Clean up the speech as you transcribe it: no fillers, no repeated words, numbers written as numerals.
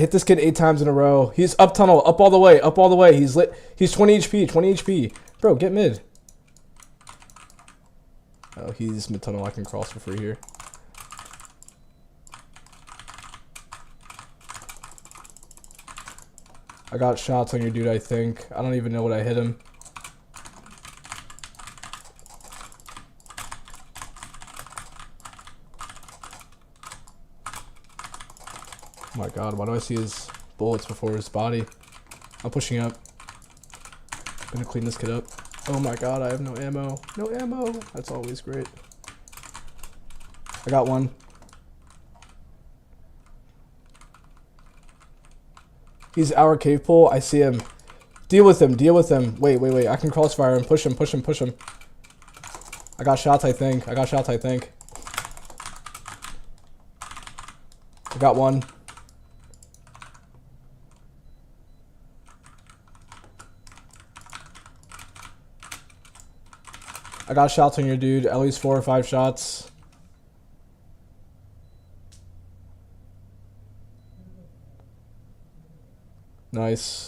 Hit this kid 8 times in a row. He's up tunnel, up all the way, up all the way. He's lit. He's 20 HP, 20 HP. Bro, get mid. Oh, he's mid tunnel. I can cross for free here. I got shots on your dude, I think. I don't even know what I hit him. Oh my god, why do I see his bullets before his body? I'm pushing up. I'm gonna clean this kid up. Oh my god, I have no ammo. No ammo! That's always great. I got one. He's our cave pole. I see him. Deal with him. Deal with him. Wait, wait, wait. I can crossfire him. Push him. Push him. Push him. I got shots, I think. I got shots, I think. I got one. I got shots on your dude. At least 4 or 5 shots. Nice.